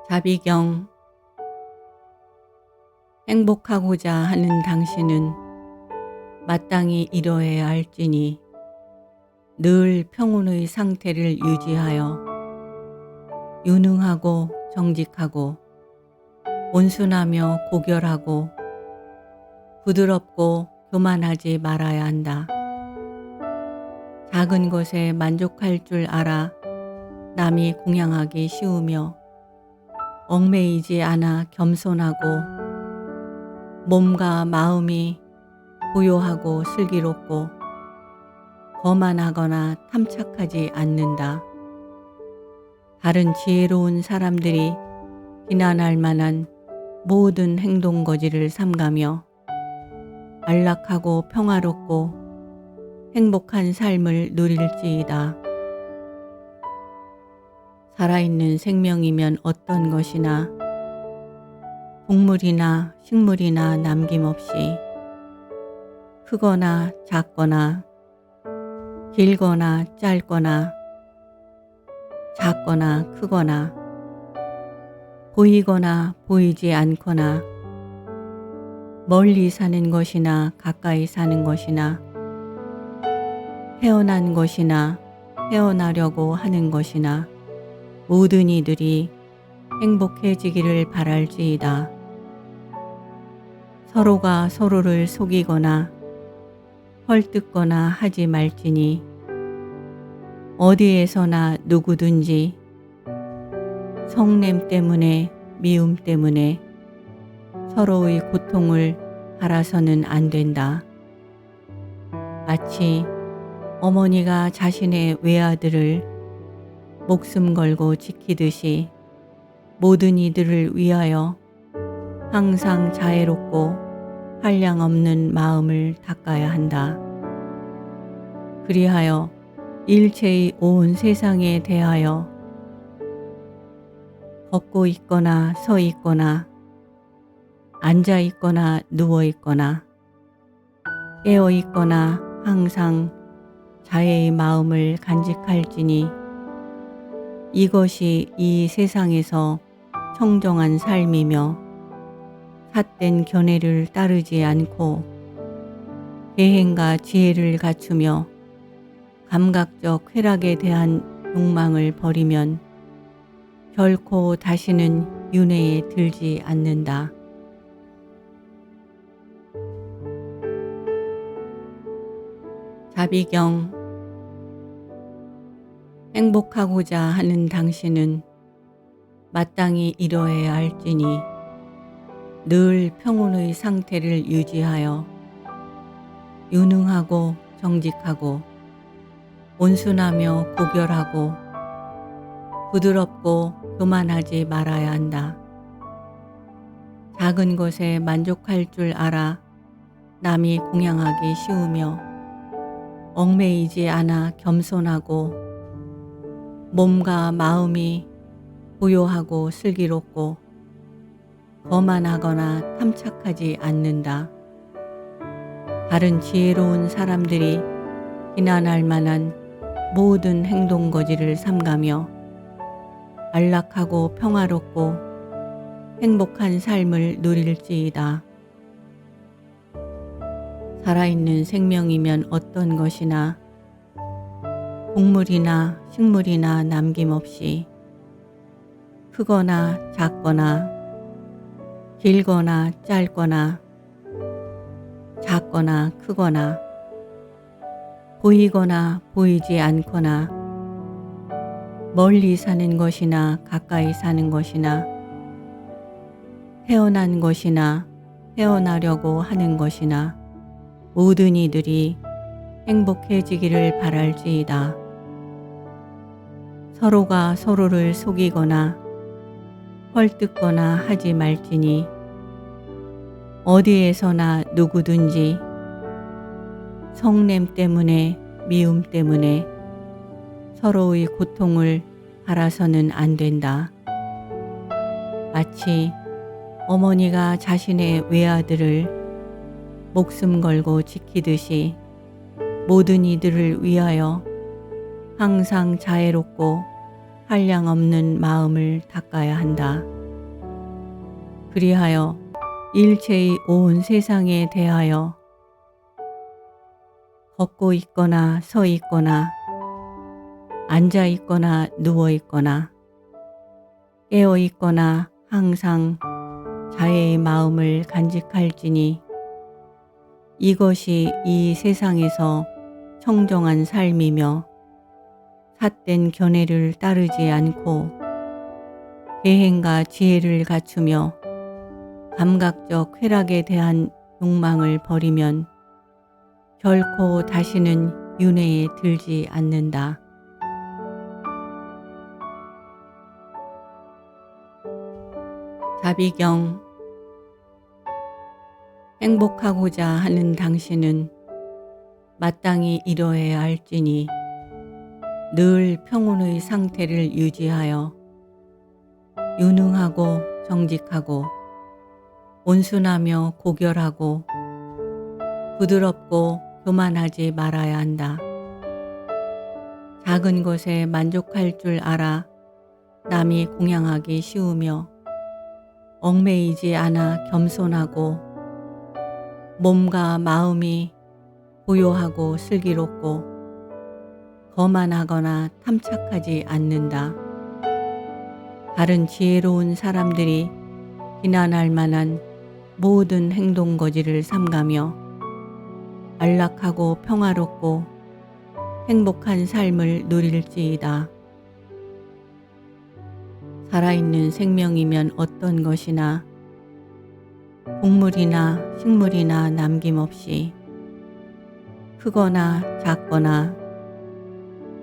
자비경. 행복하고자 하는 당신은 마땅히 이뤄야 할지니 늘 평온의 상태를 유지하여 유능하고 정직하고 온순하며 고결하고 부드럽고 교만하지 말아야 한다. 작은 것에 만족할 줄 알아 남이 공양하기 쉬우며 얽매이지 않아 겸손하고 몸과 마음이 고요하고 슬기롭고 거만하거나 탐착하지 않는다. 다른 지혜로운 사람들이 비난할 만한 모든 행동 거지를 삼가며 안락하고 평화롭고 행복한 삶을 누릴지이다. 살아있는 생명이면 어떤 것이나 동물이나 식물이나 남김없이 크거나 작거나 길거나 짧거나 작거나 크거나 보이거나 보이지 않거나 멀리 사는 것이나 가까이 사는 것이나 태어난 것이나 태어나려고 하는 것이나 모든 이들이 행복해지기를 바랄지이다. 서로가 서로를 속이거나 헐뜯거나 하지 말지니 어디에서나 누구든지 성냄 때문에 미움 때문에 서로의 고통을 바라서는 안 된다. 마치 어머니가 자신의 외아들을 목숨 걸고 지키듯이 모든 이들을 위하여 항상 자애롭고 한량없는 마음을 닦아야 한다. 그리하여 일체의 온 세상에 대하여 걷고 있거나 서 있거나 앉아 있거나 누워 있거나 깨어 있거나 항상 자애의 마음을 간직할지니 이것이 이 세상에서 청정한 삶이며 삿된 견해를 따르지 않고 계행과 지혜를 갖추며 감각적 쾌락에 대한 욕망을 버리면 결코 다시는 윤회에 들지 않는다. 자비경. 행복하고자 하는 당신은 마땅히 이뤄야 할지니 늘 평온의 상태를 유지하여 유능하고 정직하고 온순하며 고결하고 부드럽고 교만하지 말아야 한다. 작은 것에 만족할 줄 알아 남이 공양하기 쉬우며 얽매이지 않아 겸손하고 몸과 마음이 고요하고 슬기롭고 거만하거나 탐착하지 않는다. 다른 지혜로운 사람들이 비난할 만한 모든 행동 거지를 삼가며 안락하고 평화롭고 행복한 삶을 누릴지이다. 살아있는 생명이면 어떤 것이나 동물이나 식물이나 남김없이 크거나 작거나 길거나 짧거나 작거나 크거나 보이거나 보이지 않거나 멀리 사는 것이나 가까이 사는 것이나 태어난 것이나 태어나려고 하는 것이나 모든 이들이 행복해지기를 바랄지이다. 서로가 서로를 속이거나 헐뜯거나 하지 말지니 어디에서나 누구든지 성냄 때문에 미움 때문에 서로의 고통을 바라서는 안 된다. 마치 어머니가 자신의 외아들을 목숨 걸고 지키듯이 모든 이들을 위하여 항상 자애롭고 한량없는 마음을 닦아야 한다. 그리하여 일체의 온 세상에 대하여 걷고 있거나 서 있거나 앉아 있거나 누워 있거나 깨어 있거나 항상 자의 마음을 간직할지니 이것이 이 세상에서 청정한 삶이며 삿된 견해를 따르지 않고 계행과 지혜를 갖추며 감각적 쾌락에 대한 욕망을 버리면 결코 다시는 윤회에 들지 않는다. 자비경. 행복하고자 하는 당신은 마땅히 이뤄야 할지니 늘 평온의 상태를 유지하여 유능하고 정직하고 온순하며 고결하고 부드럽고 교만하지 말아야 한다. 작은 것에 만족할 줄 알아 남이 공양하기 쉬우며 얽매이지 않아 겸손하고 몸과 마음이 고요하고 슬기롭고 거만하거나 탐착하지 않는다. 다른 지혜로운 사람들이 비난할 만한 모든 행동 거지를 삼가며 안락하고 평화롭고 행복한 삶을 누릴지이다. 살아있는 생명이면 어떤 것이나 동물이나 식물이나 남김없이 크거나 작거나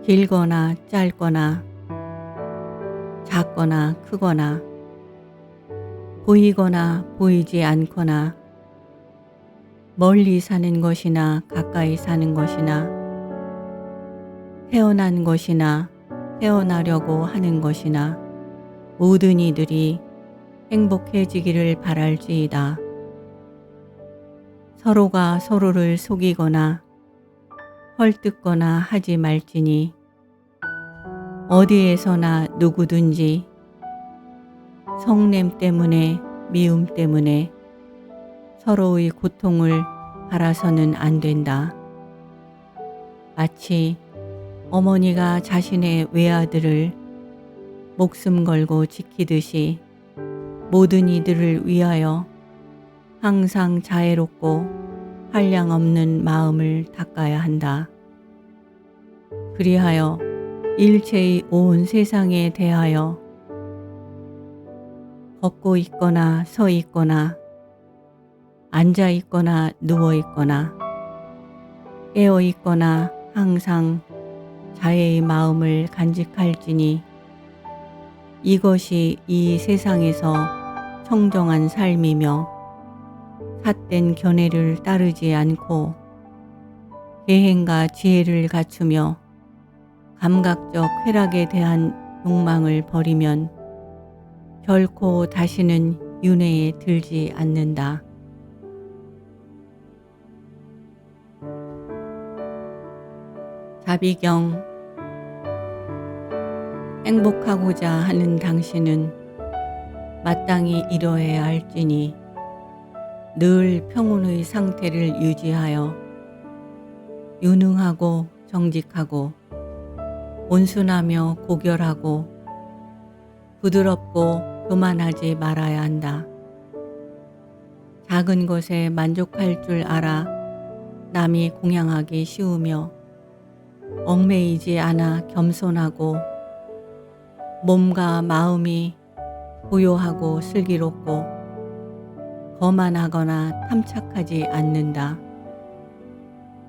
길거나 짧거나 작거나 크거나 보이거나 보이지 않거나 멀리 사는 것이나 가까이 사는 것이나 태어난 것이나 태어나려고 하는 것이나 모든 이들이 행복해지기를 바랄지이다. 서로가 서로를 속이거나 헐뜯거나 하지 말지니 어디에서나 누구든지 성냄 때문에 미움 때문에 서로의 고통을 바라서는 안 된다. 마치 어머니가 자신의 외아들을 목숨 걸고 지키듯이 모든 이들을 위하여 항상 자애롭고 한량 없는 마음을 닦아야 한다. 그리하여 일체의 온 세상에 대하여 걷고 있거나 서 있거나 앉아 있거나 누워 있거나 깨어 있거나 항상 자의 마음을 간직할지니 이것이 이 세상에서 청정한 삶이며 삿된 견해를 따르지 않고 계행과 지혜를 갖추며 감각적 쾌락에 대한 욕망을 버리면 결코 다시는 윤회에 들지 않는다. 자비경. 행복하고자 하는 당신은 마땅히 이뤄야 할지니 늘 평온의 상태를 유지하여 유능하고 정직하고 온순하며 고결하고 부드럽고 교만하지 말아야 한다. 작은 것에 만족할 줄 알아 남이 공양하기 쉬우며 얽매이지 않아 겸손하고 몸과 마음이 고요하고 슬기롭고 거만하거나 탐착하지 않는다.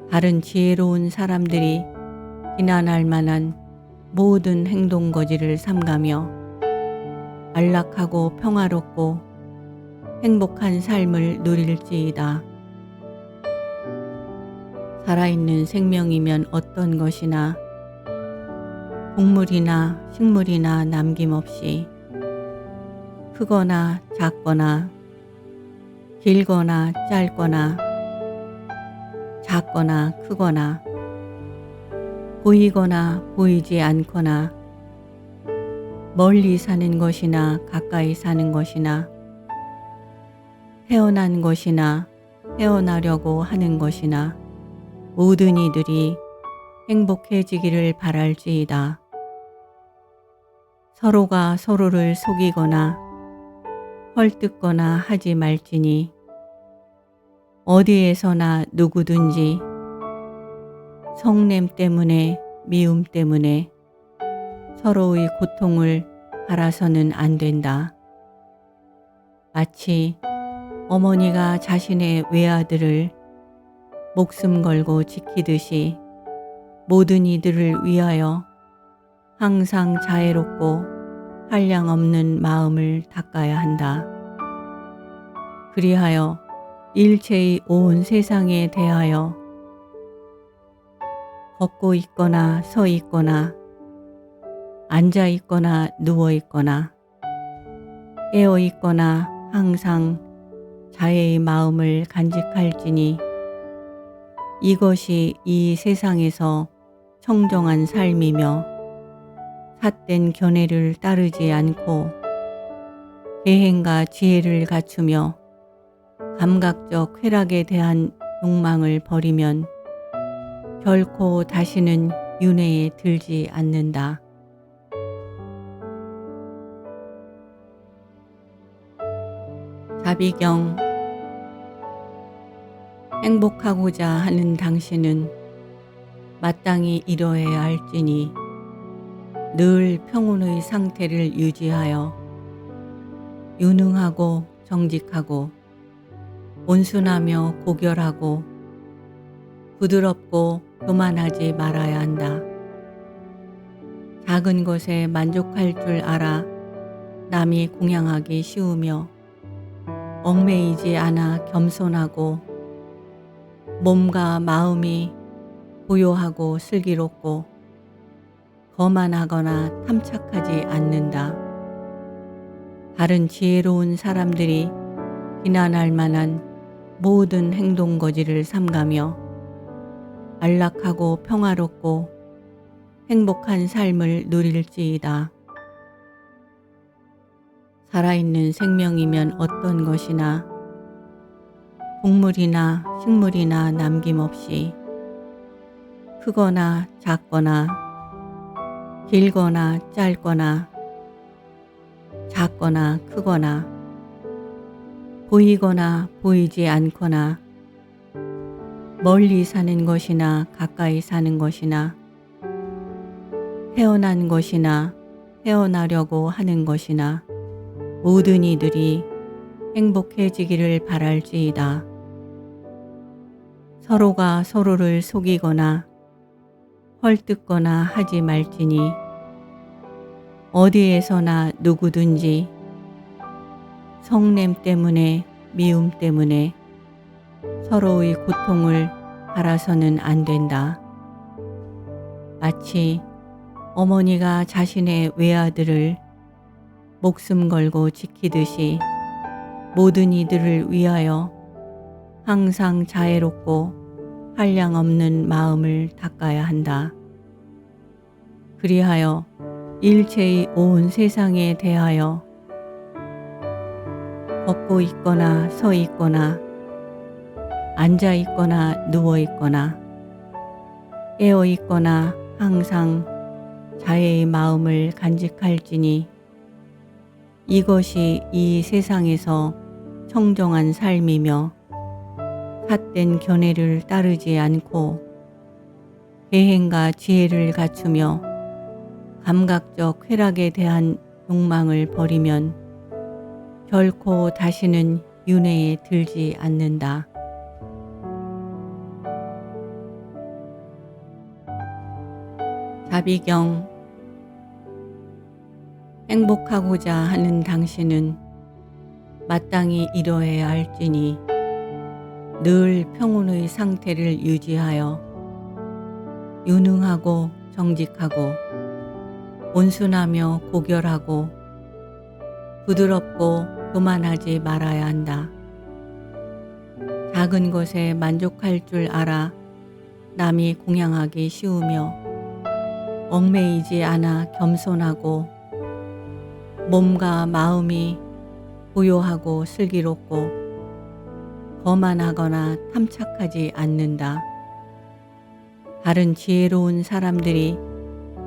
다른 지혜로운 사람들이 비난할 만한 모든 행동 거지를 삼가며 안락하고 평화롭고 행복한 삶을 누릴지이다. 살아있는 생명이면 어떤 것이나 동물이나 식물이나 남김없이 크거나 작거나 길거나 짧거나 작거나 크거나 보이거나 보이지 않거나 멀리 사는 것이나 가까이 사는 것이나 태어난 것이나 태어나려고 하는 것이나 모든 이들이 행복해지기를 바랄지이다. 서로가 서로를 속이거나 헐뜯거나 하지 말지니 어디에서나 누구든지 성냄 때문에 미움 때문에 서로의 고통을 바라서는 안 된다. 마치 어머니가 자신의 외아들을 목숨 걸고 지키듯이 모든 이들을 위하여 항상 자애롭고 한량없는 마음을 닦아야 한다. 그리하여 일체의 온 세상에 대하여 걷고 있거나 서 있거나 앉아 있거나 누워 있거나 깨어 있거나 항상 자애의 마음을 간직할지니 이것이 이 세상에서 청정한 삶이며 삿된 견해를 따르지 않고 계행과 지혜를 갖추며 감각적 쾌락에 대한 욕망을 버리면 결코 다시는 윤회에 들지 않는다. 자비경. 행복하고자 하는 당신은 마땅히 이뤄야 할지니 늘 평온의 상태를 유지하여 유능하고 정직하고 온순하며 고결하고 부드럽고 교만하지 말아야 한다. 작은 것에 만족할 줄 알아 남이 공양하기 쉬우며 얽매이지 않아 겸손하고 몸과 마음이 고요하고 슬기롭고 거만하거나 탐착하지 않는다. 다른 지혜로운 사람들이 비난할 만한 모든 행동 거지를 삼가며 안락하고 평화롭고 행복한 삶을 누릴지이다. 살아있는 생명이면 어떤 것이나 동물이나 식물이나 남김없이 크거나 작거나 길거나 짧거나 작거나 크거나 보이거나 보이지 않거나 멀리 사는 것이나 가까이 사는 것이나 태어난 것이나 태어나려고 하는 것이나 모든 이들이 행복해지기를 바랄지이다. 서로가 서로를 속이거나 헐뜯거나 하지 말지니 어디에서나 누구든지 성냄 때문에 미움 때문에 서로의 고통을 바라서는 안 된다. 마치 어머니가 자신의 외아들을 목숨 걸고 지키듯이 모든 이들을 위하여 항상 자애롭고 한량없는 마음을 닦아야 한다. 그리하여 일체의 온 세상에 대하여 걷고 있거나 서 있거나 앉아 있거나 누워 있거나 깨어 있거나 항상 자애의 마음을 간직할지니 이것이 이 세상에서 청정한 삶이며 삿된 견해를 따르지 않고 계행과 지혜를 갖추며 감각적 쾌락에 대한 욕망을 버리면 결코 다시는 윤회에 들지 않는다. 자비경. 행복하고자 하는 당신은 마땅히 이뤄야 할지니 늘 평온의 상태를 유지하여 유능하고 정직하고 온순하며 고결하고 부드럽고 교만하지 말아야 한다. 작은 것에 만족할 줄 알아 남이 공양하기 쉬우며 얽매이지 않아 겸손하고 몸과 마음이 고요하고 슬기롭고 거만하거나 탐착하지 않는다. 다른 지혜로운 사람들이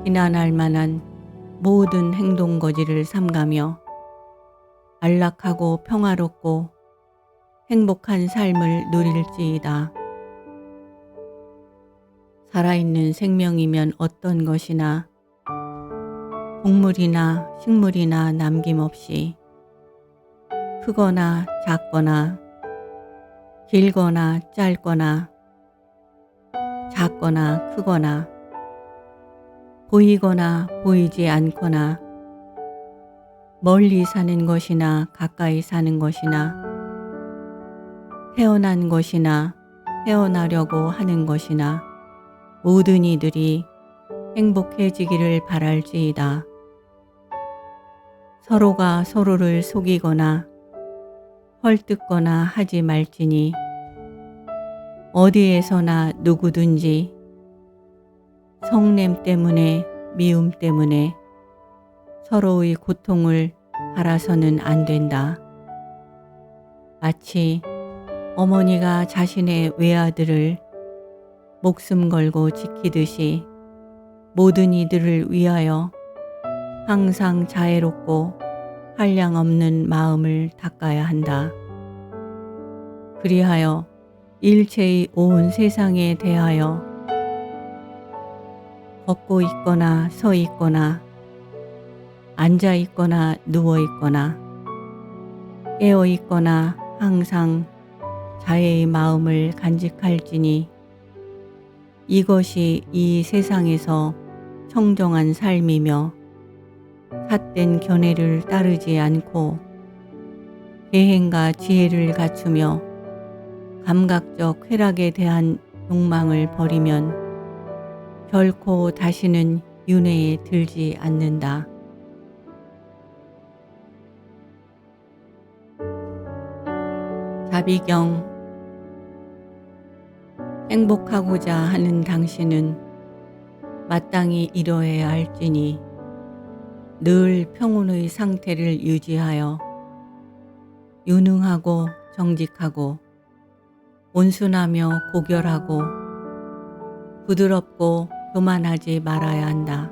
비난할 만한 모든 행동 거지를 삼가며 안락하고 평화롭고 행복한 삶을 누릴지이다. 살아있는 생명이면 어떤 것이나 동물이나 식물이나 남김없이 크거나 작거나 길거나 짧거나 작거나 크거나 보이거나 보이지 않거나 멀리 사는 것이나 가까이 사는 것이나 태어난 것이나 태어나려고 하는 것이나 모든 이들이 행복해지기를 바랄지이다. 서로가 서로를 속이거나 헐뜯거나 하지 말지니 어디에서나 누구든지 성냄 때문에 미움 때문에 서로의 고통을 바라서는 안 된다. 마치 어머니가 자신의 외아들을 목숨 걸고 지키듯이 모든 이들을 위하여 항상 자애롭고 한량없는 마음을 닦아야 한다. 그리하여 일체의 온 세상에 대하여 걷고 있거나 서 있거나 앉아 있거나 누워 있거나 깨어 있거나 항상 자애의 마음을 간직할지니 이것이 이 세상에서 청정한 삶이며 삿된 견해를 따르지 않고 계행과 지혜를 갖추며 감각적 쾌락에 대한 욕망을 버리면 결코 다시는 윤회에 들지 않는다. 자비경. 행복하고자 하는 당신은 마땅히 이뤄야 할지니 늘 평온의 상태를 유지하여 유능하고 정직하고 온순하며 고결하고 부드럽고 교만하지 말아야 한다.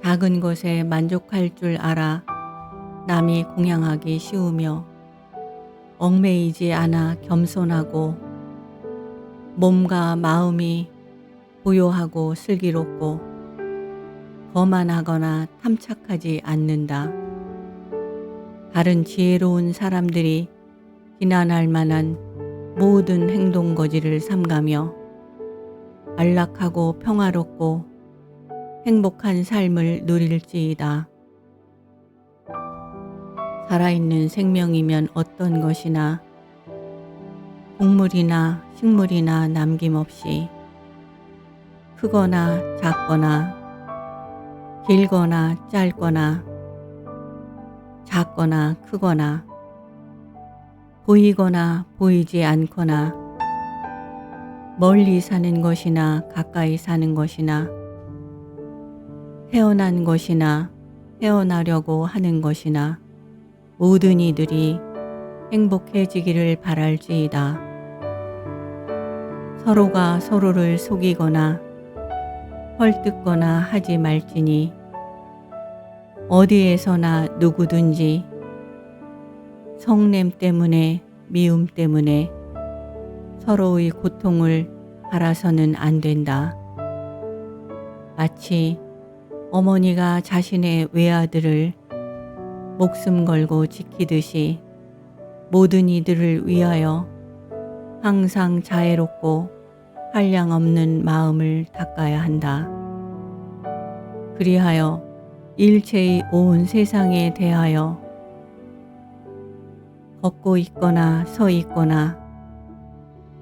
작은 것에 만족할 줄 알아 남이 공양하기 쉬우며 얽매이지 않아 겸손하고 몸과 마음이 고요하고 슬기롭고 거만하거나 탐착하지 않는다. 다른 지혜로운 사람들이 비난할 만한 모든 행동 거지를 삼가며 안락하고 평화롭고 행복한 삶을 누릴지이다. 살아있는 생명이면 어떤 것이나 동물이나 식물이나 남김없이 크거나 작거나 길거나 짧거나 작거나 크거나 보이거나 보이지 않거나 멀리 사는 것이나 가까이 사는 것이나 태어난 것이나 태어나려고 하는 것이나 모든 이들이 행복해지기를 바랄지이다. 서로가 서로를 속이거나 헐뜯거나 하지 말지니 어디에서나 누구든지 성냄 때문에 미움 때문에 서로의 고통을 바라서는 안 된다. 마치 어머니가 자신의 외아들을 목숨 걸고 지키듯이 모든 이들을 위하여 항상 자애롭고 한량없는 마음을 닦아야 한다. 그리하여 일체의 온 세상에 대하여 걷고 있거나 서 있거나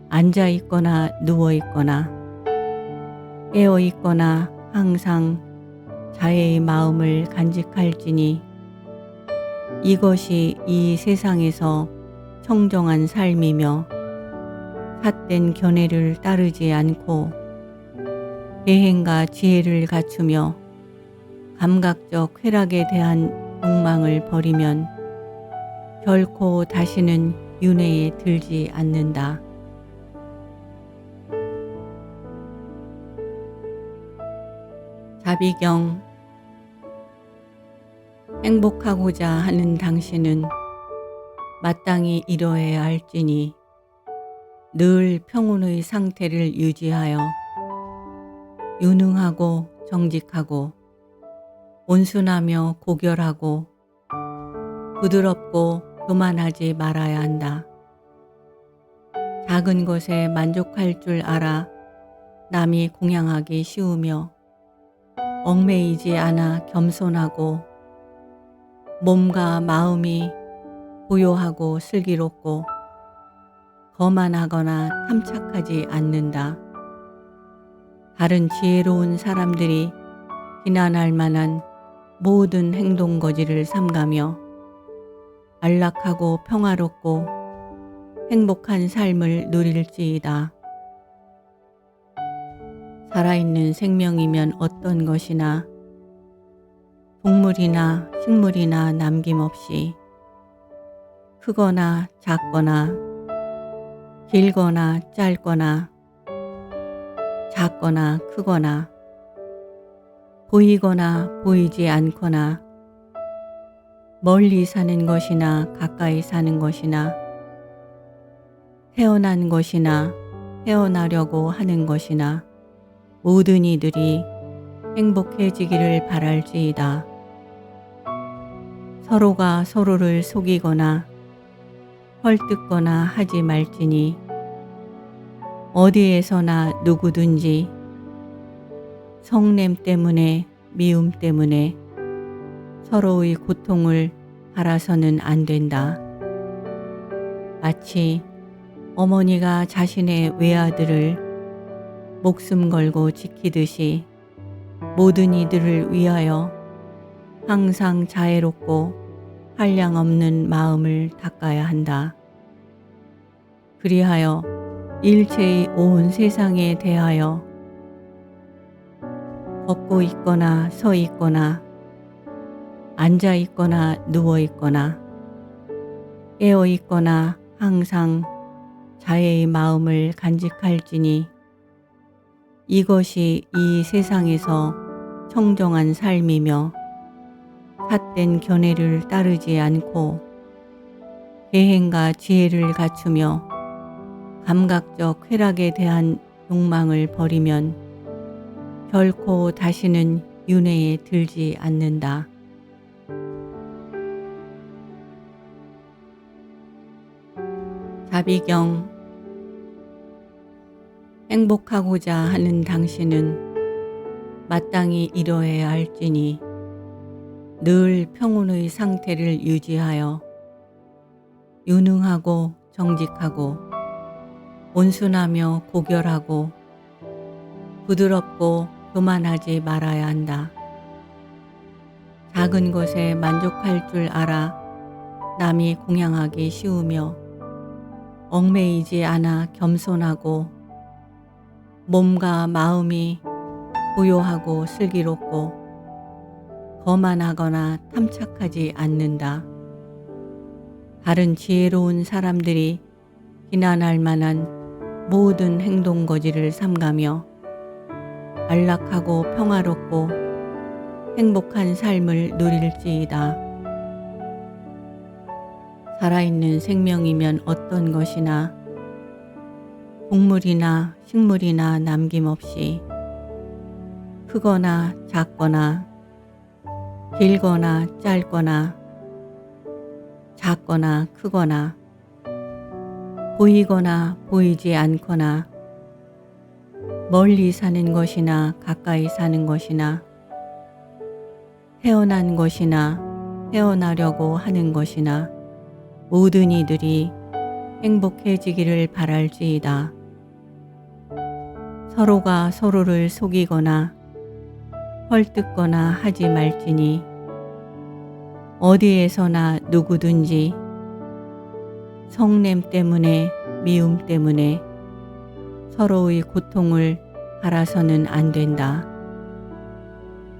앉아 있거나 누워 있거나 깨어 있거나 항상 자애의 마음을 간직할지니 이것이 이 세상에서 청정한 삶이며 삿된 견해를 따르지 않고 계행과 지혜를 갖추며 감각적 쾌락에 대한 욕망을 버리면 결코 다시는 윤회에 들지 않는다. 자비경. 행복하고자 하는 당신은 마땅히 이뤄야 할지니 늘 평온의 상태를 유지하여 유능하고 정직하고 온순하며 고결하고 부드럽고 교만하지 말아야 한다. 작은 것에 만족할 줄 알아 남이 공양하기 쉬우며 얽매이지 않아 겸손하고 몸과 마음이 고요하고 슬기롭고 거만하거나 탐착하지 않는다. 다른 지혜로운 사람들이 비난할 만한 모든 행동 거지를 삼가며 안락하고 평화롭고 행복한 삶을 누릴지이다. 살아있는 생명이면 어떤 것이나 동물이나 식물이나 남김없이 크거나 작거나 길거나 짧거나 작거나 크거나 보이거나 보이지 않거나 멀리 사는 것이나 가까이 사는 것이나 태어난 것이나 태어나려고 하는 것이나 모든 이들이 행복해지기를 바랄지이다. 서로가 서로를 속이거나 헐뜯거나 하지 말지니 어디에서나 누구든지 성냄 때문에 미움 때문에 서로의 고통을 바라서는 안 된다. 마치 어머니가 자신의 외아들을 목숨 걸고 지키듯이 모든 이들을 위하여 항상 자애롭고 한량없는 마음을 닦아야 한다. 그리하여 일체의 온 세상에 대하여 걷고 있거나 서 있거나 앉아 있거나 누워 있거나 깨어 있거나 항상 자애의 마음을 간직할지니 이것이 이 세상에서 청정한 삶이며 삿된 견해를 따르지 않고 계행과 지혜를 갖추며 감각적 쾌락에 대한 욕망을 버리면 결코 다시는 윤회에 들지 않는다. 자비경. 행복하고자 하는 당신은 마땅히 이뤄야 할지니 늘 평온의 상태를 유지하여 유능하고 정직하고 온순하며 고결하고 부드럽고 교만하지 말아야 한다. 작은 것에 만족할 줄 알아 남이 공양하기 쉬우며 얽매이지 않아 겸손하고 몸과 마음이 고요하고 슬기롭고 거만하거나 탐착하지 않는다. 다른 지혜로운 사람들이 비난할 만한 모든 행동 거지를 삼가며 안락하고 평화롭고 행복한 삶을 누릴지이다. 살아있는 생명이면 어떤 것이나 동물이나 식물이나 남김없이 크거나 작거나 길거나 짧거나 작거나 크거나 보이거나 보이지 않거나 멀리 사는 것이나 가까이 사는 것이나 태어난 것이나 태어나려고 하는 것이나 모든 이들이 행복해지기를 바랄지이다. 서로가 서로를 속이거나 헐뜯거나 하지 말지니 어디에서나 누구든지 성냄 때문에 미움 때문에 서로의 고통을 바라서는 안 된다.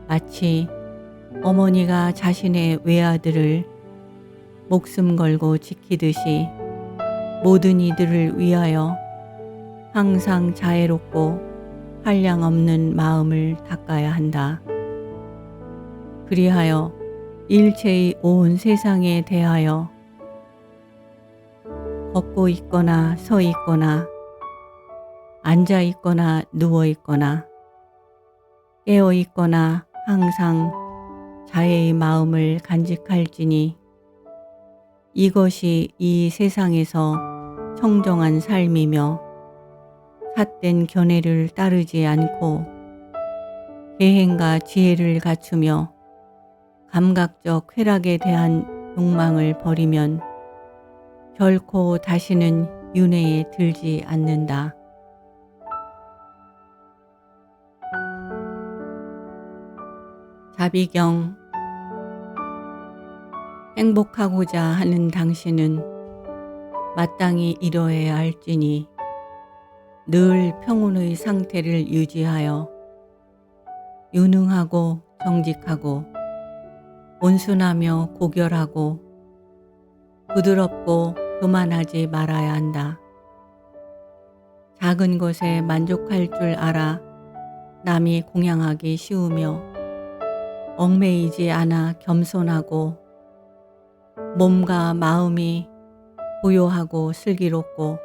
마치 어머니가 자신의 외아들을 목숨 걸고 지키듯이 모든 이들을 위하여 항상 자애롭고 한량 없는 마음을 닦아야 한다. 그리하여 일체의 온 세상에 대하여 걷고 있거나 서 있거나 앉아 있거나 누워 있거나 깨어 있거나 항상 자애의 마음을 간직할지니 이것이 이 세상에서 청정한 삶이며 삿된 견해를 따르지 않고 계행과 지혜를 갖추며 감각적 쾌락에 대한 욕망을 버리면 결코 다시는 윤회에 들지 않는다. 자비경. 행복하고자 하는 당신은 마땅히 이뤄야 할지니 늘 평온의 상태를 유지하여 유능하고 정직하고 온순하며 고결하고 부드럽고 교만하지 말아야 한다. 작은 것에 만족할 줄 알아 남이 공양하기 쉬우며 얽매이지 않아 겸손하고 몸과 마음이 고요하고 슬기롭고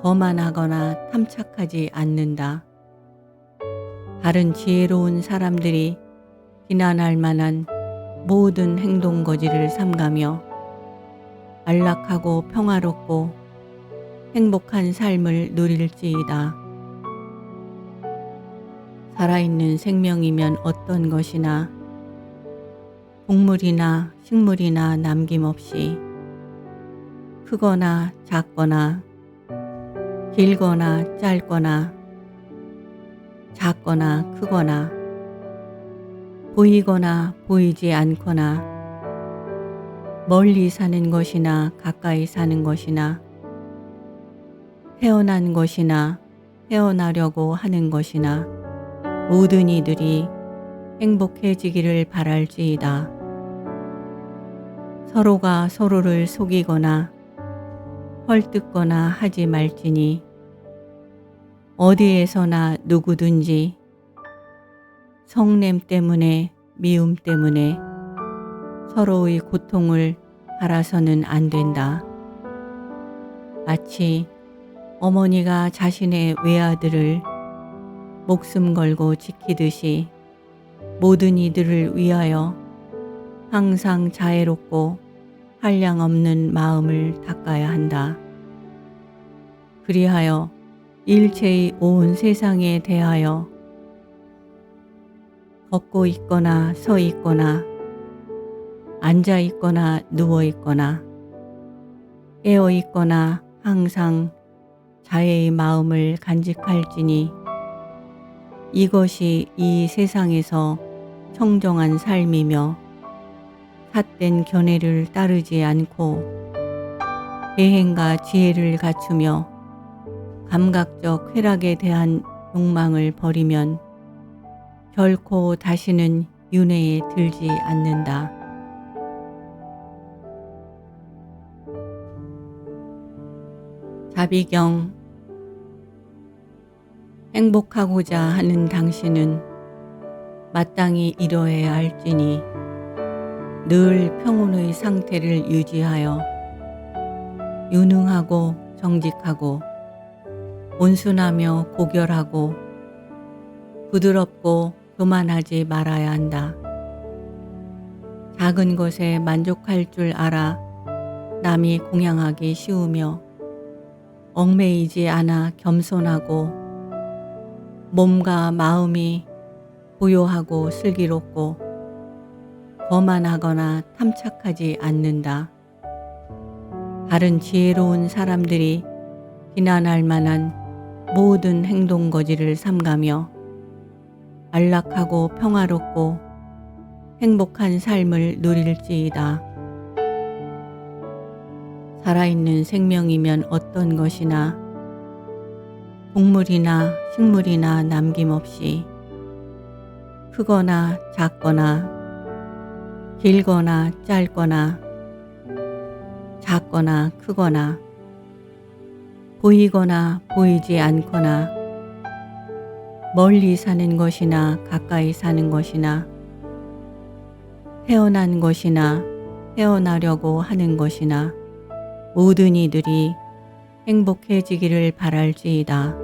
거만하거나 탐착하지 않는다. 다른 지혜로운 사람들이 비난할 만한 모든 행동 거지를 삼가며 안락하고 평화롭고 행복한 삶을 누릴지이다. 살아있는 생명이면 어떤 것이나 동물이나 식물이나 남김없이 크거나 작거나 길거나 짧거나 작거나 크거나 보이거나 보이지 않거나 멀리 사는 것이나 가까이 사는 것이나 태어난 것이나 태어나려고 하는 것이나 모든 이들이 행복해지기를 바랄지이다. 서로가 서로를 속이거나 헐뜯거나 하지 말지니 어디에서나 누구든지 성냄 때문에 미움 때문에 서로의 고통을 바라서는 안 된다. 마치 어머니가 자신의 외아들을 목숨 걸고 지키듯이 모든 이들을 위하여 항상 자애롭고 한량 없는 마음을 닦아야 한다. 그리하여 일체의 온 세상에 대하여 걷고 있거나 서 있거나 앉아 있거나 누워 있거나 깨어 있거나 항상 자애의 마음을 간직할지니 이것이 이 세상에서 청정한 삶이며 삿된 견해를 따르지 않고 계행과 지혜를 갖추며 감각적 쾌락에 대한 욕망을 버리면 결코 다시는 윤회에 들지 않는다. 자비경. 행복하고자 하는 당신은 마땅히 이뤄야 할지니 늘 평온의 상태를 유지하여 유능하고 정직하고 온순하며 고결하고 부드럽고 교만하지 말아야 한다. 작은 것에 만족할 줄 알아 남이 공양하기 쉬우며 얽매이지 않아 겸손하고 몸과 마음이 고요하고 슬기롭고 거만하거나 탐착하지 않는다. 다른 지혜로운 사람들이 비난할 만한 모든 행동 거지를 삼가며 안락하고 평화롭고 행복한 삶을 누릴지이다. 살아있는 생명이면 어떤 것이나 동물이나 식물이나 남김없이 크거나 작거나 길거나 짧거나 작거나 크거나 보이거나 보이지 않거나 멀리 사는 것이나 가까이 사는 것이나 태어난 것이나 태어나려고 하는 것이나 모든 이들이 행복해지기를 바랄지이다.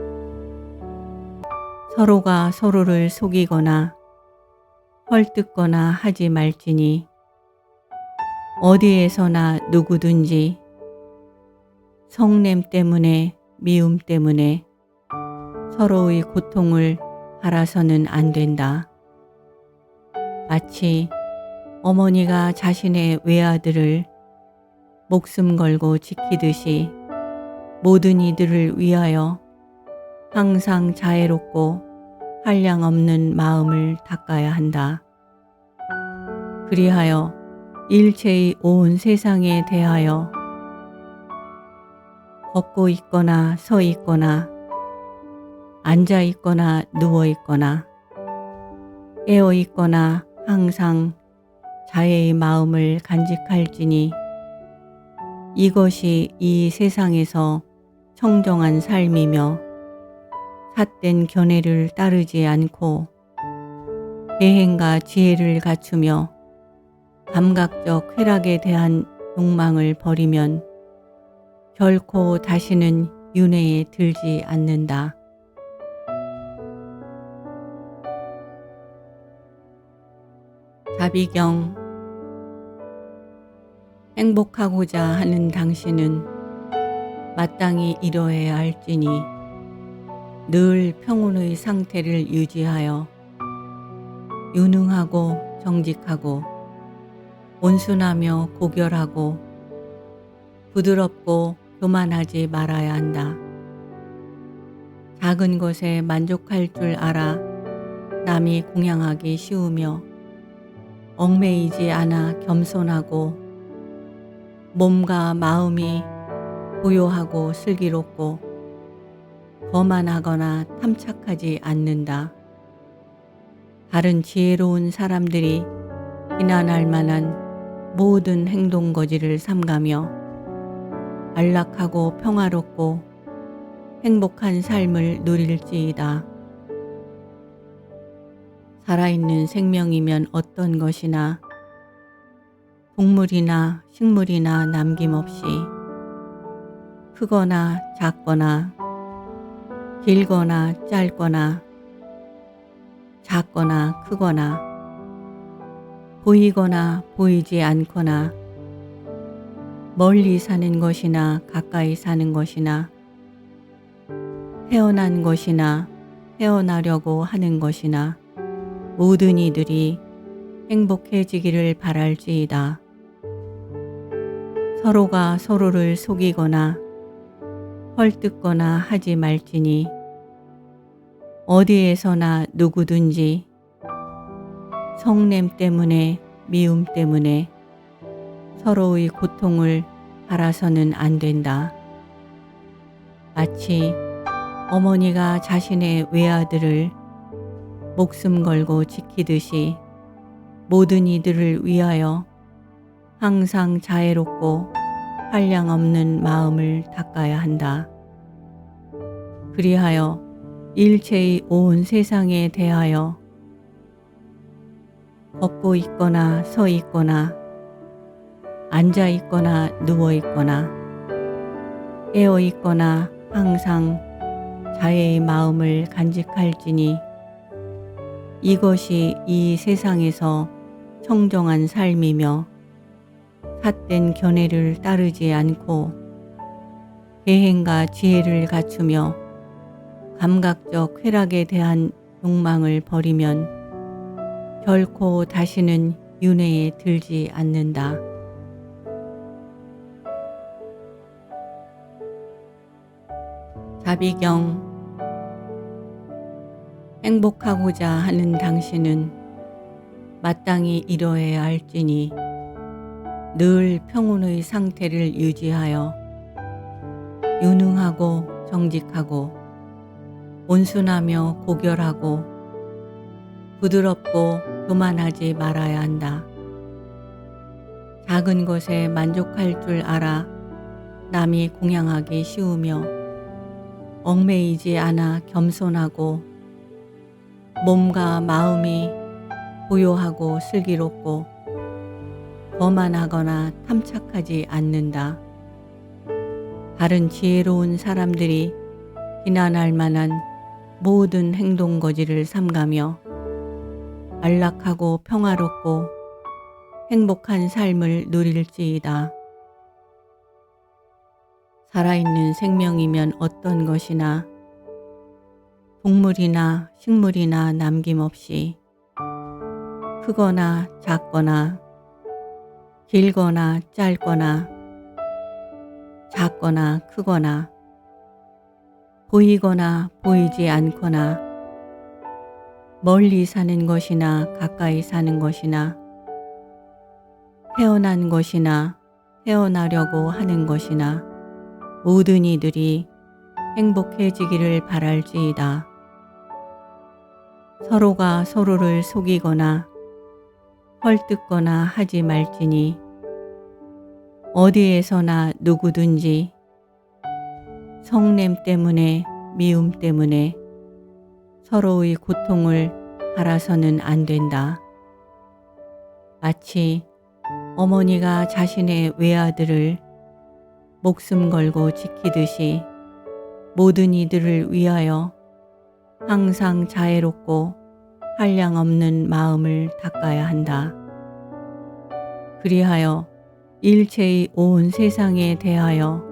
서로가 서로를 속이거나 헐뜯거나 하지 말지니 어디에서나 누구든지 성냄 때문에 미움 때문에 서로의 고통을 바라서는 안 된다. 마치 어머니가 자신의 외아들을 목숨 걸고 지키듯이 모든 이들을 위하여 항상 자애롭고 한량없는 마음을 닦아야 한다. 그리하여 일체의 온 세상에 대하여 걷고 있거나 서 있거나 앉아 있거나 누워 있거나 깨어 있거나 항상 자애의 마음을 간직할지니 이것이 이 세상에서 청정한 삶이며 삿된 견해를 따르지 않고 계행과 지혜를 갖추며 감각적 쾌락에 대한 욕망을 버리면 결코 다시는 윤회에 들지 않는다. 자비경. 행복하고자 하는 당신은 마땅히 이뤄야 할지니 늘 평온의 상태를 유지하여 유능하고 정직하고 온순하며 고결하고 부드럽고 교만하지 말아야 한다. 작은 것에 만족할 줄 알아 남이 공양하기 쉬우며 얽매이지 않아 겸손하고 몸과 마음이 고요하고 슬기롭고 거만하거나 탐착하지 않는다. 다른 지혜로운 사람들이 비난할 만한 모든 행동 거지를 삼가며 안락하고 평화롭고 행복한 삶을 누릴지이다. 살아있는 생명이면 어떤 것이나 동물이나 식물이나 남김없이 크거나 작거나 길거나 짧거나 작거나 크거나 보이거나 보이지 않거나 멀리 사는 것이나 가까이 사는 것이나 태어난 것이나 태어나려고 하는 것이나 모든 이들이 행복해지기를 바랄지이다. 서로가 서로를 속이거나 헐뜯거나 하지 말지니 어디에서나 누구든지 성냄 때문에 미움 때문에 서로의 고통을 바라서는 안 된다. 마치 어머니가 자신의 외아들을 목숨 걸고 지키듯이 모든 이들을 위하여 항상 자애롭고 한량없는 마음을 닦아야 한다. 그리하여 일체의 온 세상에 대하여 걷고 있거나 서 있거나 앉아 있거나 누워 있거나 깨어 있거나 항상 자애의 마음을 간직할지니 이것이 이 세상에서 청정한 삶이며 삿된 견해를 따르지 않고 계행과 지혜를 갖추며 감각적 쾌락에 대한 욕망을 버리면 결코 다시는 윤회에 들지 않는다. 자비경. 행복하고자 하는 당신은 마땅히 이뤄야 할지니 늘 평온의 상태를 유지하여 유능하고 정직하고 온순하며 고결하고 부드럽고 교만하지 말아야 한다. 작은 것에 만족할 줄 알아 남이 공양하기 쉬우며 얽매이지 않아 겸손하고 몸과 마음이 부요하고 슬기롭고 거만하거나 탐착하지 않는다. 다른 지혜로운 사람들이 비난할 만한 모든 행동 거지를 삼가며 안락하고 평화롭고 행복한 삶을 누릴지이다. 살아있는 생명이면 어떤 것이나 동물이나 식물이나 남김없이 크거나 작거나 길거나 짧거나 작거나 크거나 보이거나 보이지 않거나 멀리 사는 것이나 가까이 사는 것이나 태어난 것이나 태어나려고 하는 것이나 모든 이들이 행복해지기를 바랄지이다. 서로가 서로를 속이거나 헐뜯거나 하지 말지니 어디에서나 누구든지 성냄 때문에 미움 때문에 서로의 고통을 바라서는 안 된다. 마치 어머니가 자신의 외아들을 목숨 걸고 지키듯이 모든 이들을 위하여 항상 자애롭고 한량없는 마음을 닦아야 한다. 그리하여 일체의 온 세상에 대하여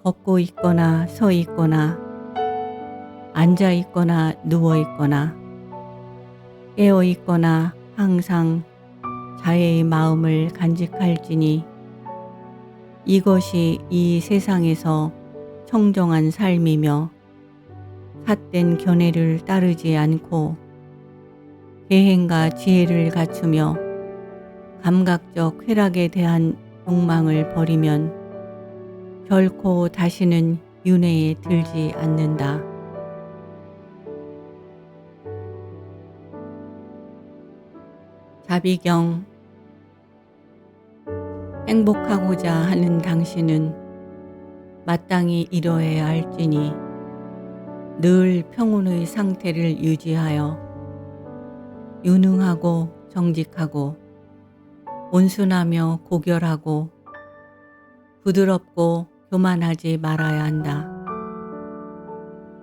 걷고 있거나 서 있거나 앉아 있거나 누워 있거나 깨어 있거나 항상 자애의 마음을 간직할지니 이것이 이 세상에서 청정한 삶이며 삿된 견해를 따르지 않고 계행과 지혜를 갖추며 감각적 쾌락에 대한 욕망을 버리면 결코 다시는 윤회에 들지 않는다. 자비경. 행복하고자 하는 당신은 마땅히 이뤄야 할지니 늘 평온의 상태를 유지하여 유능하고 정직하고 온순하며 고결하고 부드럽고 교만하지 말아야 한다.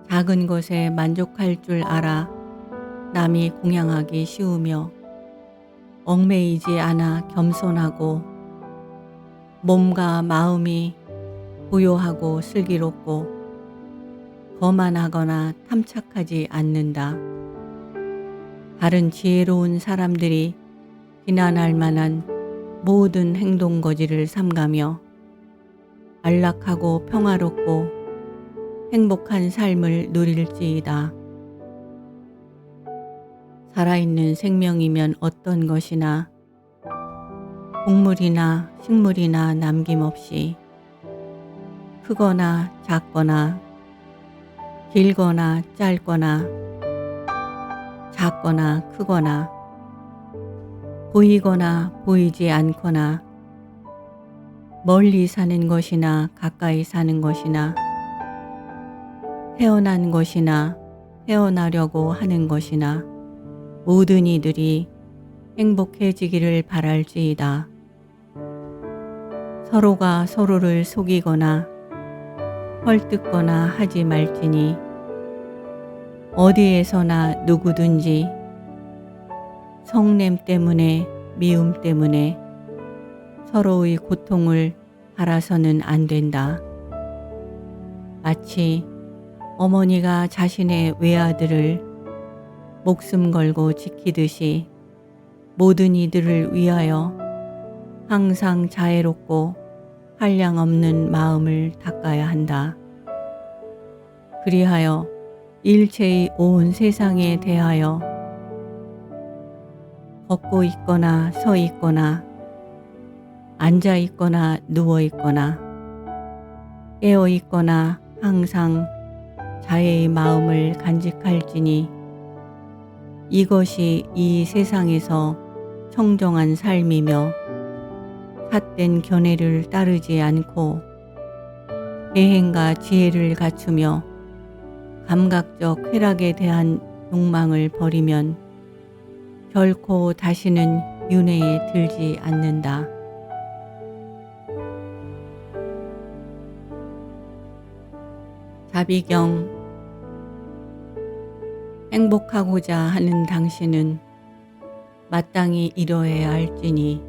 작은 것에 만족할 줄 알아 남이 공양하기 쉬우며 얽매이지 않아 겸손하고 몸과 마음이 부요하고 슬기롭고 거만하거나 탐착하지 않는다. 다른 지혜로운 사람들이 비난할 만한 모든 행동 거지를 삼가며 안락하고 평화롭고 행복한 삶을 누릴지이다. 살아있는 생명이면 어떤 것이나 동물이나 식물이나 남김없이 크거나 작거나 길거나 짧거나 작거나 크거나 보이거나 보이지 않거나 멀리 사는 것이나 가까이 사는 것이나 태어난 것이나 태어나려고 하는 것이나 모든 이들이 행복해지기를 바랄지이다. 서로가 서로를 속이거나 헐뜯거나 하지 말지니 어디에서나 누구든지 성냄 때문에 미움 때문에 서로의 고통을 바라서는 안 된다. 마치 어머니가 자신의 외아들을 목숨 걸고 지키듯이 모든 이들을 위하여 항상 자애롭고 한량없는 마음을 닦아야 한다. 그리하여 일체의 온 세상에 대하여 걷고 있거나 서 있거나 앉아 있거나 누워 있거나 깨어 있거나 항상 자애의 마음을 간직할지니 이것이 이 세상에서 청정한 삶이며 삿된 견해를 따르지 않고 계행과 지혜를 갖추며 감각적 쾌락에 대한 욕망을 버리면 결코 다시는 윤회에 들지 않는다. 자비경. 행복하고자 하는 당신은 마땅히 이뤄야 할지니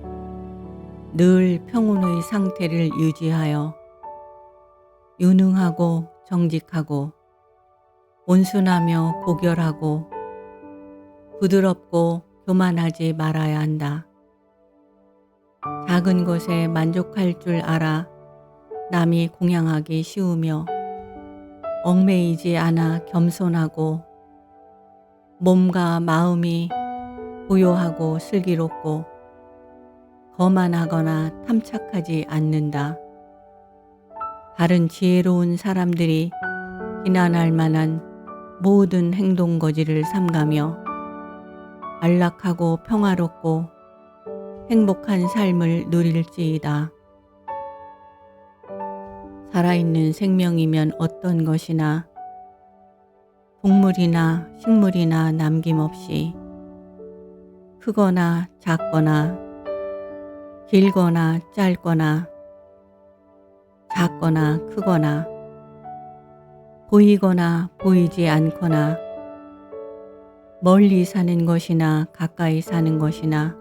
늘 평온의 상태를 유지하여 유능하고 정직하고 온순하며 고결하고 부드럽고 교만하지 말아야 한다. 작은 것에 만족할 줄 알아 남이 공양하기 쉬우며 얽매이지 않아 겸손하고 몸과 마음이 고요하고 슬기롭고 거만하거나 탐착하지 않는다. 다른 지혜로운 사람들이 비난할 만한 모든 행동 거지를 삼가며 안락하고 평화롭고 행복한 삶을 누릴지이다. 살아있는 생명이면 어떤 것이나 동물이나 식물이나 남김없이 크거나 작거나 길거나 짧거나 작거나 크거나 보이거나 보이지 않거나 멀리 사는 것이나 가까이 사는 것이나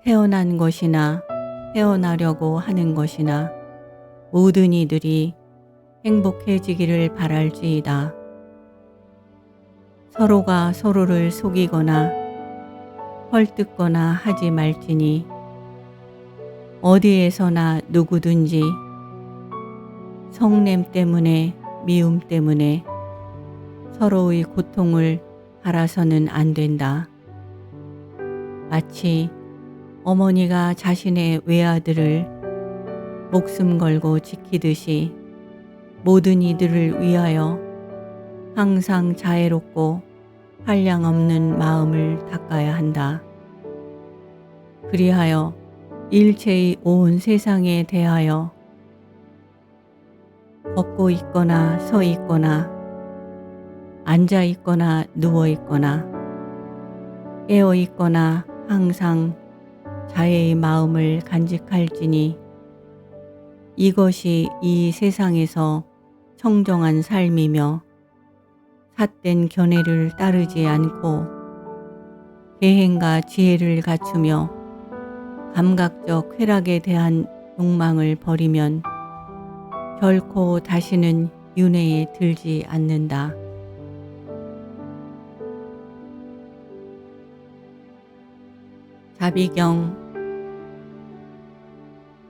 태어난 것이나 태어나려고 하는 것이나 모든 이들이 행복해지기를 바랄지이다. 서로가 서로를 속이거나 헐뜯거나 하지 말지니 어디에서나 누구든지 성냄 때문에 미움 때문에 서로의 고통을 바라서는 안 된다. 마치 어머니가 자신의 외아들을 목숨 걸고 지키듯이 모든 이들을 위하여 항상 자애롭고 한량없는 마음을 닦아야 한다. 그리하여 일체의 온 세상에 대하여 걷고 있거나 서 있거나 앉아 있거나 누워 있거나 깨어 있거나 항상 자애의 마음을 간직할지니 이것이 이 세상에서 청정한 삶이며 삿된 견해를 따르지 않고 계행과 지혜를 갖추며 감각적 쾌락에 대한 욕망을 버리면 결코 다시는 윤회에 들지 않는다. 자비경.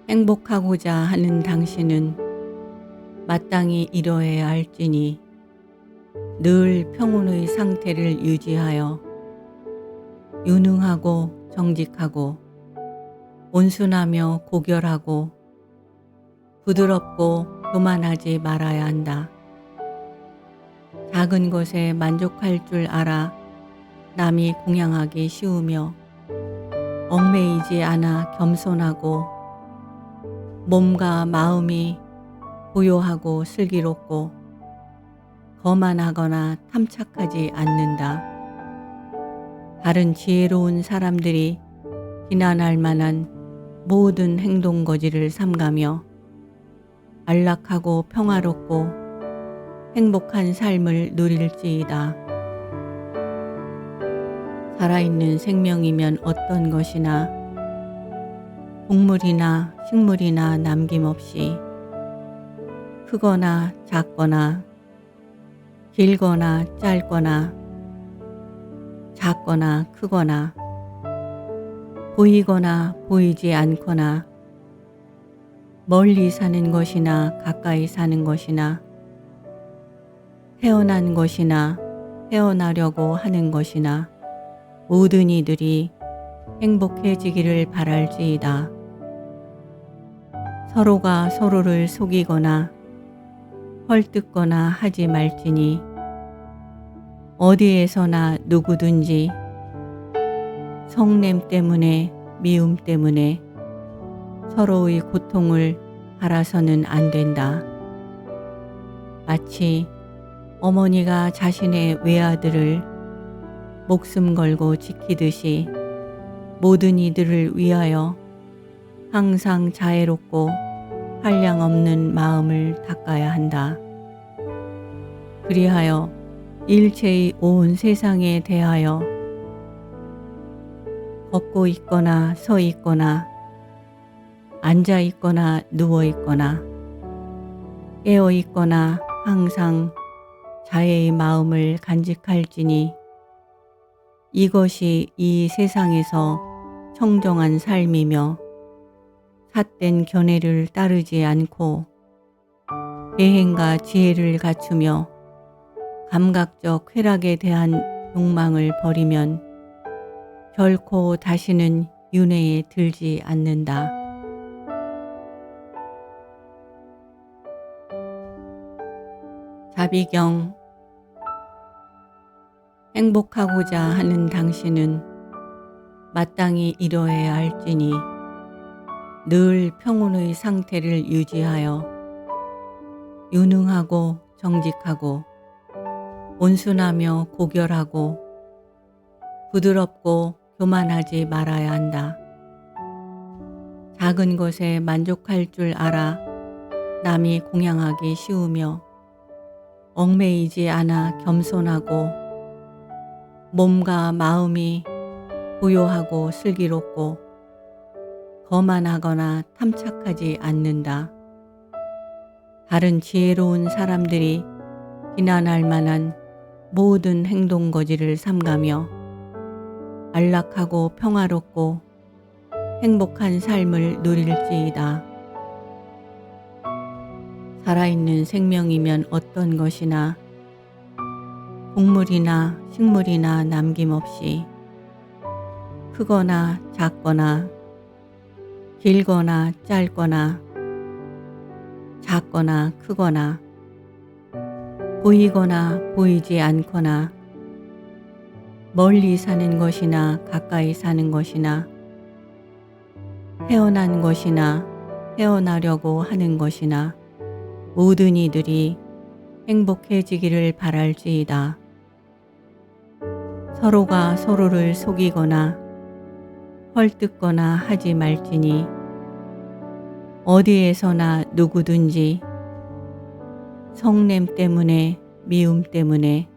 행복하고자 하는 당신은 마땅히 이뤄야 할지니 늘 평온의 상태를 유지하여 유능하고 정직하고 온순하며 고결하고 부드럽고 교만하지 말아야 한다. 작은 것에 만족할 줄 알아 남이 공양하기 쉬우며 얽매이지 않아 겸손하고 몸과 마음이 고요하고 슬기롭고 거만하거나 탐착하지 않는다. 다른 지혜로운 사람들이 비난할 만한 모든 행동 거지를 삼가며 안락하고 평화롭고 행복한 삶을 누릴지이다. 살아있는 생명이면 어떤 것이나 동물이나 식물이나 남김없이 크거나 작거나 길거나 짧거나 작거나 크거나 보이거나 보이지 않거나 멀리 사는 것이나 가까이 사는 것이나 태어난 것이나 태어나려고 하는 것이나 모든 이들이 행복해지기를 바랄지이다. 서로가 서로를 속이거나 헐뜯거나 하지 말지니 어디에서나 누구든지 성냄 때문에 미움 때문에 서로의 고통을 바라서는 안 된다. 마치 어머니가 자신의 외아들을 목숨 걸고 지키듯이 모든 이들을 위하여 항상 자애롭고 한량없는 마음을 닦아야 한다. 그리하여 일체의 온 세상에 대하여 걷고 있거나 서 있거나 앉아 있거나 누워 있거나 깨어 있거나 항상 자애의 마음을 간직할지니 이것이 이 세상에서 청정한 삶이며 삿된 견해를 따르지 않고 계행과 지혜를 갖추며 감각적 쾌락에 대한 욕망을 버리면 결코 다시는 윤회에 들지 않는다. 자비경. 행복하고자 하는 당신은 마땅히 이러해야 할지니 늘 평온의 상태를 유지하여 유능하고 정직하고 온순하며 고결하고 부드럽고 교만하지 말아야 한다. 작은 것에 만족할 줄 알아 남이 공양하기 쉬우며 얽매이지 않아 겸손하고 몸과 마음이 고요하고 슬기롭고 거만하거나 탐착하지 않는다. 다른 지혜로운 사람들이 비난할 만한 모든 행동 거지를 삼가며 안락하고 평화롭고 행복한 삶을 누릴지이다. 살아있는 생명이면 어떤 것이나 동물이나 식물이나 남김없이 크거나 작거나 길거나 짧거나 작거나 크거나 보이거나 보이지 않거나 멀리 사는 것이나 가까이 사는 것이나 태어난 것이나 태어나려고 하는 것이나 모든 이들이 행복해지기를 바랄지이다. 서로가 서로를 속이거나 헐뜯거나 하지 말지니 어디에서나 누구든지 성냄 때문에 미움 때문에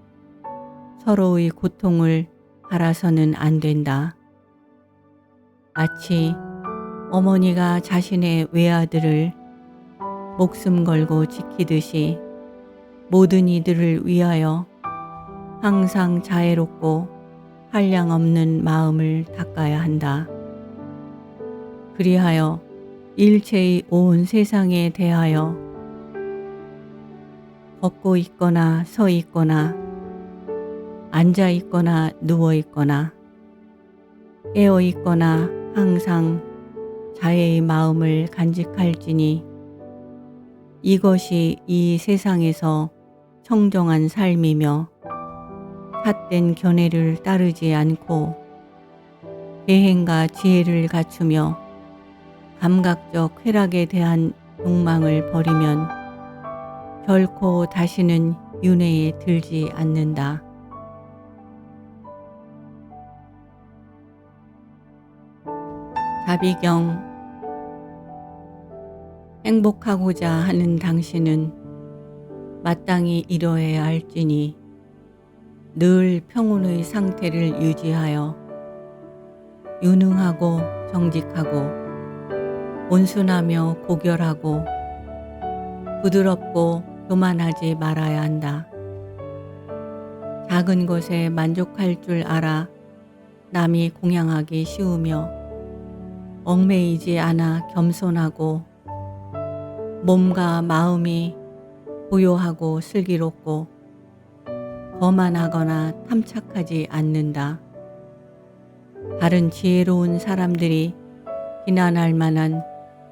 서로의 고통을 바라서는 안 된다. 마치 어머니가 자신의 외아들을 목숨 걸고 지키듯이 모든 이들을 위하여 항상 자애롭고 한량없는 마음을 닦아야 한다. 그리하여 일체의 온 세상에 대하여 걷고 있거나 서 있거나 앉아 있거나 누워 있거나 깨어 있거나 항상 자애의 마음을 간직할지니 이것이 이 세상에서 청정한 삶이며 삿된 견해를 따르지 않고 계행과 지혜를 갖추며 감각적 쾌락에 대한 욕망을 버리면 결코 다시는 윤회에 들지 않는다. 자비경. 행복하고자 하는 당신은 마땅히 이러해야 할지니 늘 평온의 상태를 유지하여 유능하고 정직하고 온순하며 고결하고 부드럽고 교만하지 말아야 한다. 작은 것에 만족할 줄 알아 남이 공양하기 쉬우며 얽매이지 않아 겸손하고 몸과 마음이 고요하고 슬기롭고 거만하거나 탐착하지 않는다. 다른 지혜로운 사람들이 비난할 만한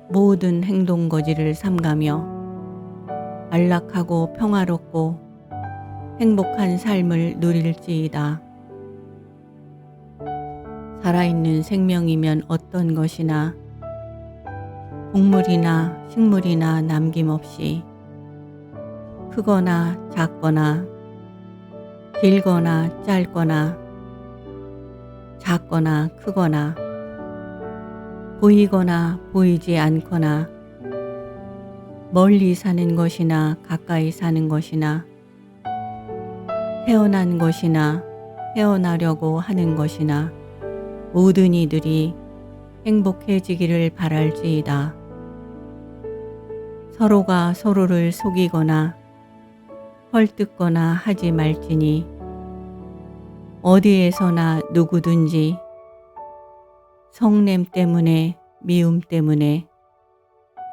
모든 행동 거지를 삼가며 안락하고 평화롭고 행복한 삶을 누릴지이다. 살아있는 생명이면 어떤 것이나 곡물이나 식물이나 남김없이 크거나 작거나 길거나 짧거나 작거나 크거나 보이거나 보이지 않거나 멀리 사는 것이나 가까이 사는 것이나 태어난 것이나 태어나려고 하는 것이나 모든 이들이 행복해지기를 바랄지이다. 서로가 서로를 속이거나 헐뜯거나 하지 말지니 어디에서나 누구든지 성냄 때문에 미움 때문에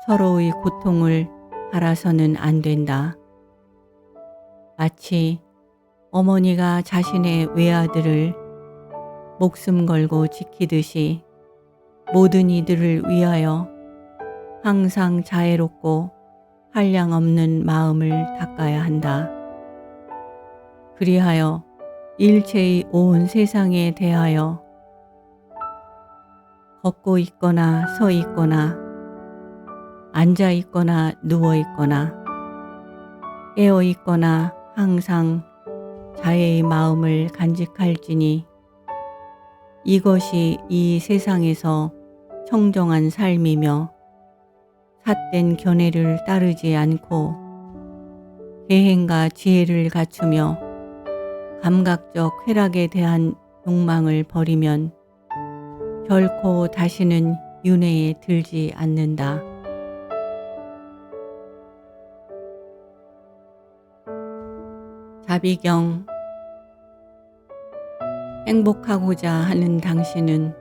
서로의 고통을 바라서는 안 된다. 마치 어머니가 자신의 외아들을 목숨 걸고 지키듯이 모든 이들을 위하여 항상 자애롭고 한량없는 마음을 닦아야 한다. 그리하여 일체의 온 세상에 대하여 걷고 있거나 서 있거나 앉아 있거나 누워 있거나 깨어 있거나 항상 자애의 마음을 간직할지니 이것이 이 세상에서 청정한 삶이며 삿된 견해를 따르지 않고 계행과 지혜를 갖추며 감각적 쾌락에 대한 욕망을 버리면 결코 다시는 윤회에 들지 않는다. 자비경. 행복하고자 하는 당신은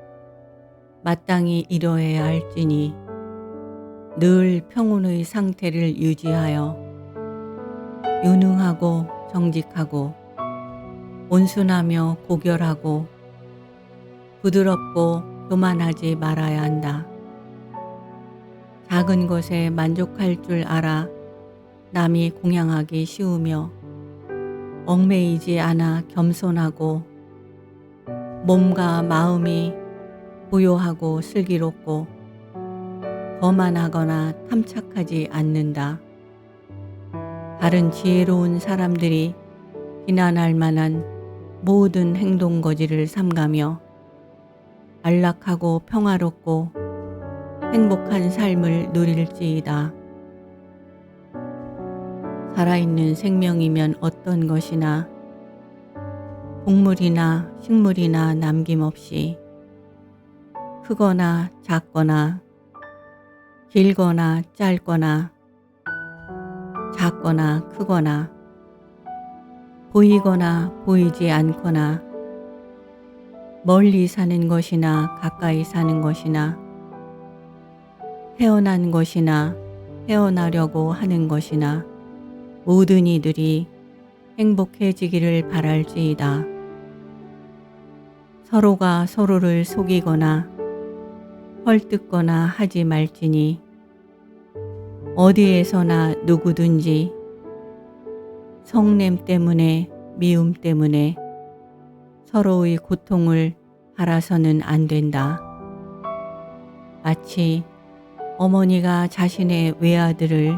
마땅히 이뤄야 할지니 늘 평온의 상태를 유지하여 유능하고 정직하고 온순하며 고결하고 부드럽고 교만하지 말아야 한다. 작은 것에 만족할 줄 알아 남이 공양하기 쉬우며 얽매이지 않아 겸손하고 몸과 마음이 고요하고 슬기롭고 거만하거나 탐착하지 않는다. 다른 지혜로운 사람들이 비난할 만한 모든 행동 거지를 삼가며 안락하고 평화롭고 행복한 삶을 누릴지이다. 살아있는 생명이면 어떤 것이나 곡물이나 식물이나 남김없이 크거나 작거나 길거나 짧거나 작거나 크거나 보이거나 보이지 않거나 멀리 사는 것이나 가까이 사는 것이나 태어난 것이나 태어나려고 하는 것이나 모든 이들이 행복해지기를 바랄지이다. 서로가 서로를 속이거나 헐뜯거나 하지 말지니 어디에서나 누구든지 성냄 때문에 미움 때문에 서로의 고통을 바라서는 안 된다. 마치 어머니가 자신의 외아들을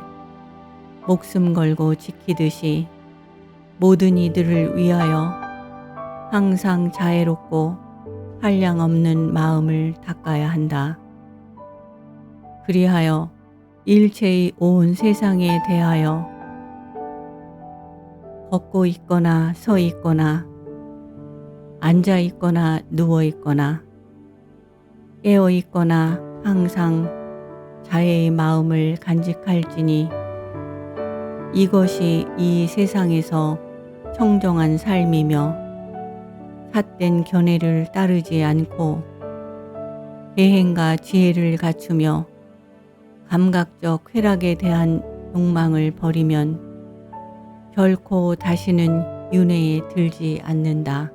목숨 걸고 지키듯이 모든 이들을 위하여 항상 자애롭고 한량없는 마음을 닦아야 한다. 그리하여 일체의 온 세상에 대하여 걷고 있거나 서 있거나 앉아 있거나 누워 있거나 깨어 있거나 항상 자애의 마음을 간직할지니 이것이 이 세상에서 청정한 삶이며 삿된 견해를 따르지 않고 계행과 지혜를 갖추며 감각적 쾌락에 대한 욕망을 버리면 결코 다시는 윤회에 들지 않는다.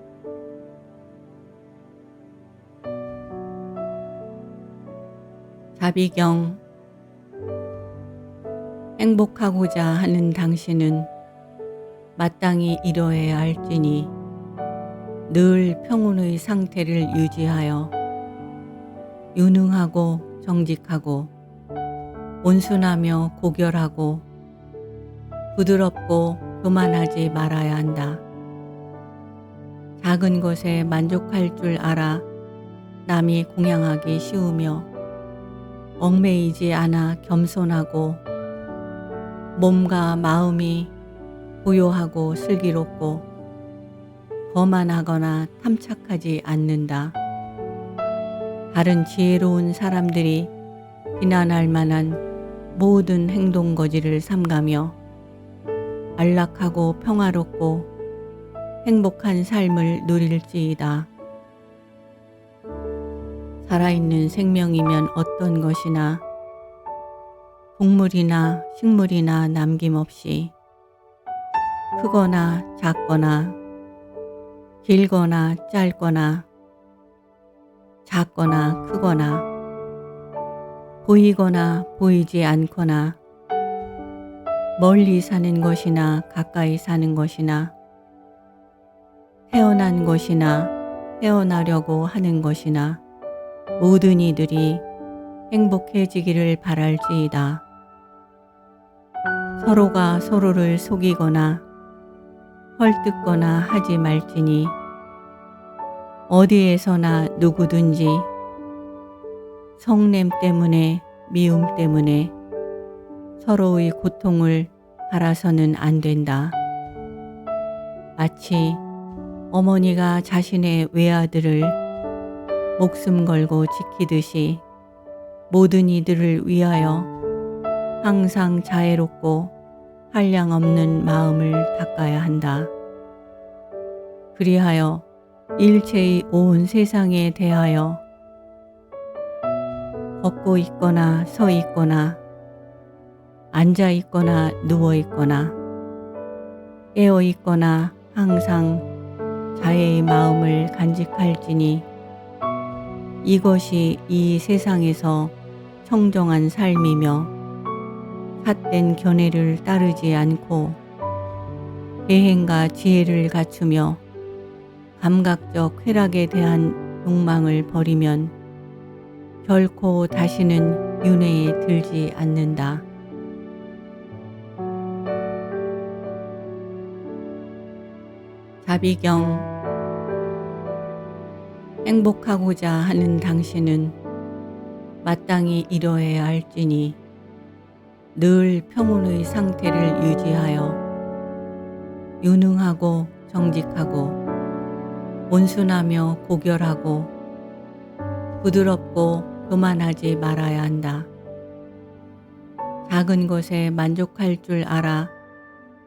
자비경. 행복하고자 하는 당신은 마땅히 이뤄야 할지니 늘 평온의 상태를 유지하여 유능하고 정직하고 온순하며 고결하고 부드럽고 교만하지 말아야 한다. 작은 것에 만족할 줄 알아 남이 공양하기 쉬우며 얽매이지 않아 겸손하고 몸과 마음이 고요하고 슬기롭고 거만하거나 탐착하지 않는다. 다른 지혜로운 사람들이 비난할 만한 모든 행동 거지를 삼가며 안락하고 평화롭고 행복한 삶을 누릴지이다. 살아있는 생명이면 어떤 것이나 동물이나 식물이나 남김없이 크거나 작거나 길거나 짧거나 작거나 크거나 보이거나 보이지 않거나 멀리 사는 것이나 가까이 사는 것이나 태어난 것이나 태어나려고 하는 것이나 모든 이들이 행복해지기를 바랄지이다. 서로가 서로를 속이거나 헐뜯거나 하지 말지니 어디에서나 누구든지 성냄 때문에 미움 때문에 서로의 고통을 바라서는 안 된다. 마치 어머니가 자신의 외아들을 목숨 걸고 지키듯이 모든 이들을 위하여 항상 자애롭고 한량없는 마음을 닦아야 한다. 그리하여 일체의 온 세상에 대하여 걷고 있거나 서 있거나 앉아 있거나 누워 있거나 깨어 있거나 항상 자애의 마음을 간직할지니 이것이 이 세상에서 청정한 삶이며 삿된 견해를 따르지 않고 계행과 지혜를 갖추며 감각적 쾌락에 대한 욕망을 버리면 결코 다시는 윤회에 들지 않는다. 자비경. 행복하고자 하는 당신은 마땅히 이뤄야 할지니 늘 평온의 상태를 유지하여 유능하고 정직하고 온순하며 고결하고 부드럽고 교만하지 말아야 한다. 작은 것에 만족할 줄 알아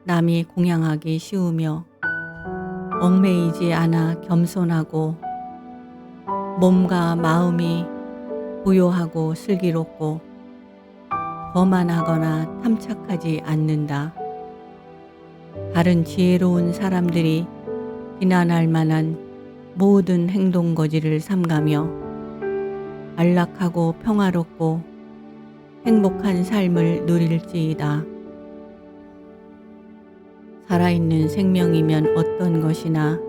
남이 공양하기 쉬우며 얽매이지 않아 겸손하고 몸과 마음이 고요하고 슬기롭고 거만하거나 탐착하지 않는다. 다른 지혜로운 사람들이 비난할 만한 모든 행동 거지를 삼가며 안락하고 평화롭고 행복한 삶을 누릴지이다. 살아있는 생명이면 어떤 것이나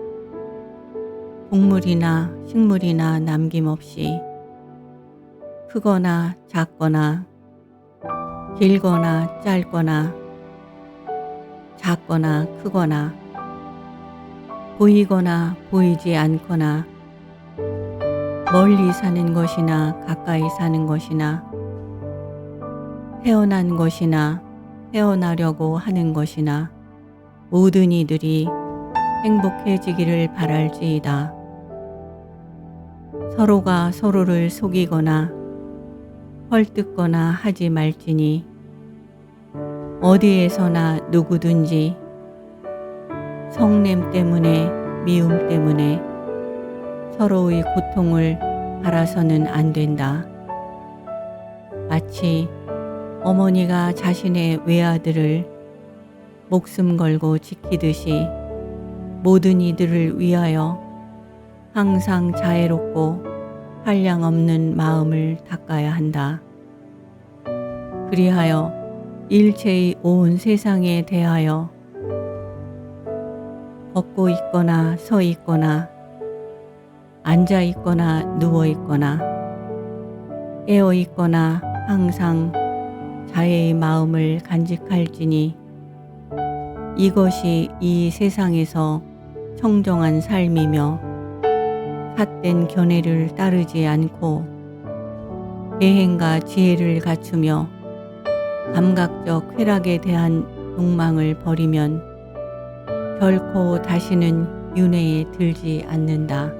동물이나 식물이나 남김없이 크거나 작거나 길거나 짧거나 작거나 크거나 보이거나 보이지 않거나 멀리 사는 것이나 가까이 사는 것이나 태어난 것이나 태어나려고 하는 것이나 모든 이들이 행복해지기를 바랄지이다. 서로가 서로를 속이거나 헐뜯거나 하지 말지니 어디에서나 누구든지 성냄 때문에 미움 때문에 서로의 고통을 바라서는 안 된다. 마치 어머니가 자신의 외아들을 목숨 걸고 지키듯이 모든 이들을 위하여 항상 자애롭고 한량없는 마음을 닦아야 한다. 그리하여 일체의 온 세상에 대하여 걷고 있거나 서 있거나 앉아 있거나 누워 있거나 깨어 있거나 항상 자애의 마음을 간직할지니 이것이 이 세상에서 청정한 삶이며 삿된 견해를 따르지 않고 계행과 지혜를 갖추며 감각적 쾌락에 대한 욕망을 버리면 결코 다시는 윤회에 들지 않는다.